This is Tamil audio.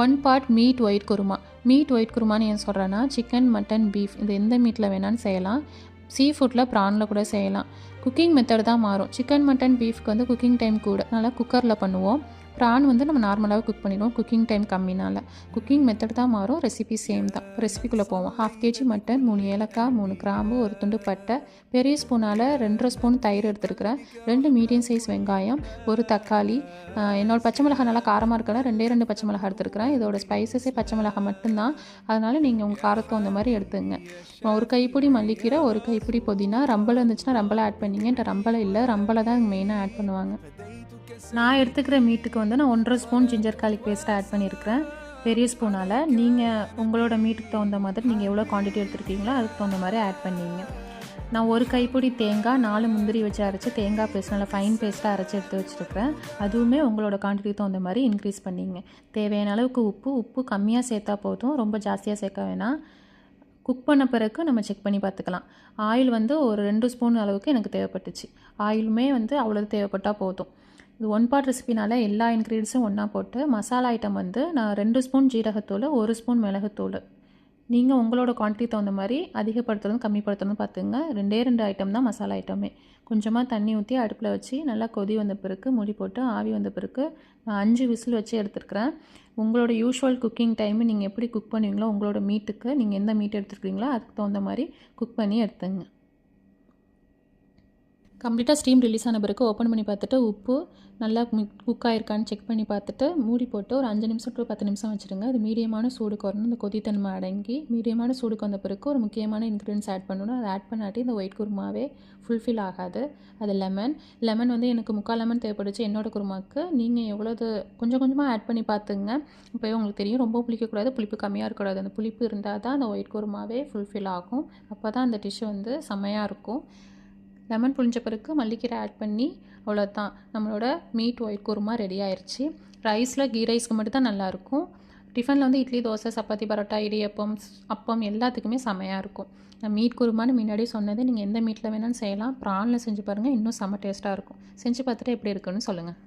1 part meat white kurma. Meat white குருமான்னு ஏன் சொல்கிறேன்னா, சிக்கன், மட்டன், பீஃப் இது எந்த மீட்டில் வேணாலும் செய்யலாம். சீ ஃபுட்டில் ப்ரானில் கூட செய்யலாம். குக்கிங் மெத்தட் தான் மாறும். சிக்கன், மட்டன், பீஃப்க்கு வந்து குக்கிங் டைம் கூட, அதனால் குக்கரில் பண்ணுவோம். ப்ரான் வந்து நம்ம நார்மலாகவே குக் பண்ணிடுவோம், குக்கிங் டைம் கம்மினால. குக்கிங் மெத்தட் தான் மாறும், ரெசிபி சேம் தான். ரெசிபிக்குள்ளே போவோம். 1/2 kg மட்டன், 3 ஏலக்காய், 3 கிராம்பு, ஒரு துண்டு பட்டை, பெரிய ஸ்பூனால் 2.5 ஸ்பூன் தயிர் எடுத்துருக்கிறேன், 2 மீடியம் சைஸ் வெங்காயம், ஒரு தக்காளி. என்னோட பச்சை மிளகாய் நல்லா காரமாக இருக்கல, 2 பச்சை மிளகாய் எடுத்துருக்கிறேன். இதோட ஸ்பைசஸே பச்சை மிளகாய் மட்டும்தான், அதனால் நீங்கள் உங்கள் காரத்துக்கு அந்த மாதிரி எடுத்துங்க. ஒரு கைப்பிடி மல்லிக்கீரை, ஒரு கைப்பிடி புதினா. ரம்பலை இருந்துச்சுன்னா ரம்பலை ஆட் பண்ணிங்க. என்கிட்ட ரம்பலை இல்லை, ரம்பலை தான் மெயினாக ஆட் பண்ணுவாங்க. நான் எடுத்துக்கிற மீட்டுக்கு வந்து நான் 1.5 ஸ்பூன் ஜிஞ்சர் கார்லிக் பேஸ்ட்டை ஆட் பண்ணியிருக்கிறேன், பெரிய ஸ்பூனால். நீங்கள் உங்களோட மீட்டுக்கு தகுந்த மாதிரி நீங்கள் எவ்வளோ குவான்டிட்டி எடுத்துருக்கீங்களோ அதுக்கு தகுந்த மாதிரி ஆட் பண்ணிங்க. நான் ஒரு கைப்பிடி தேங்காய், 4 முந்திரி வச்சு அரைச்சி தேங்காய் பேஸ்ட் நல்லா ஃபைன் பேஸ்ட்டாக அரைச்சி எடுத்து வச்சுருக்கிறேன். அதுவுமே உங்களோட குவான்டிட்டிக்கு தகுந்த மாதிரி இன்க்ரீஸ் பண்ணிங்க. தேவையான அளவுக்கு உப்பு கம்மியாக சேர்த்தா போதும், ரொம்ப ஜாஸ்தியாக சேர்க்க வேணாம். குக் பண்ண பிறகு நம்ம செக் பண்ணி பார்த்துக்கலாம். ஆயில் வந்து ஒரு 2 ஸ்பூன் அளவுக்கு எனக்கு தேவைப்பட்டுச்சு. ஆயிலுமே வந்து அவ்வளோ தேவைப்பட்டால் போதும். இது 1 பார்ட் ரெசிபினால் எல்லா இன்க்ரீடியன்ஸும் ஒன்றா போட்டு மசாலா ஐட்டம் வந்து நான் 2 ஸ்பூன் ஜீரகத்தூள், 1 ஸ்பூன் மிளகுத்தூள். நீங்கள் உங்களோட குவான்டிட்டி தகுந்த மாதிரி அதிகப்படுத்துறதும் கம்மிப்படுத்துறதும் பார்த்துங்க. 2 ஐட்டம் தான் மசாலா ஐட்டமே. கொஞ்சமாக தண்ணி ஊற்றி அடுப்பில் வச்சு நல்லா கொதி வந்த பிறகு மூடி போட்டு ஆவி வந்த பிறகு நான் 5 விசில் வச்சு எடுத்துருக்கிறேன். உங்களோட யூஷுவல் குக்கிங் டைமு நீங்கள் எப்படி குக் பண்ணுவீங்களோ, உங்களோட மீட்டுக்கு நீங்கள் எந்த மீட் எடுத்துருக்கீங்களோ அதுக்கு தகுந்த மாதிரி குக் பண்ணி எடுத்துங்க. கம்ப்ளீட்டாக ஸ்டீம் ரிலீஸ் ஆன பிறகு ஓப்பன் பண்ணி பார்த்துட்டு உப்பு நல்லா குக் ஆகிருக்கான்னு செக் பண்ணி பார்த்துட்டு மூடி போட்டு ஒரு 5 நிமிஷம் டு 10 நிமிஷம் வச்சுருங்க. அது மீடியமான சூடுக்கு வரணும். இந்த கொதித்தன்மை அடங்கி மீடியமான சூடுக்கு வந்த பிறகு ஒரு முக்கியமான இன்க்ரீடியன்ஸ் ஆட் பண்ணணும். அதை ஆட் பண்ணாட்டி இந்த ஒயிட் குருமாவே ஃபுல்ஃபில் ஆகாது. அது லெமன் வந்து எனக்கு 3/4 லெமன் தேவைப்படுச்சு என்னோட குருமாவுக்கு. நீங்கள் எவ்வளோது கொஞ்சம் கொஞ்சமாக ஆட் பண்ணி பார்த்துங்க. இப்போவே உங்களுக்கு தெரியும், ரொம்ப புளிக்கக்கூடாது, புளிப்பு கம்மியாக இருக்கக்கூடாது. அந்த புளிப்பு இருந்தால் தான் அந்த ஒயிட் குருமாவே ஃபுல்ஃபில் ஆகும். அப்போ தான் அந்த டிஷ் வந்து செம்மையாக இருக்கும். லெமன் புளிஞ்ச பிறகு மல்லிக்கீரை ஆட் பண்ணி அவ்வளோதான், நம்மளோட மீட் ஒயிட் குருமா ரெடி ஆயிடுச்சு. ரைஸில் கீ ரைஸ்க்கு மட்டும் தான் நல்லாயிருக்கும். டிஃபனில் வந்து இட்லி, தோசை, சப்பாத்தி, பரோட்டா, இடியப்பம், அப்பம் எல்லாத்துக்குமே செமையாக இருக்கும். நான் மீட் குருமான்னு முன்னாடி சொன்னது, நீங்கள் எந்த மீட்டில் வேணாலும் செய்யலாம். ப்ரானில் செஞ்சு பாருங்கள், இன்னும் செம்ம டேஸ்ட்டாக இருக்கும். செஞ்சு பார்த்துட்டு எப்படி இருக்குன்னு சொல்லுங்கள்.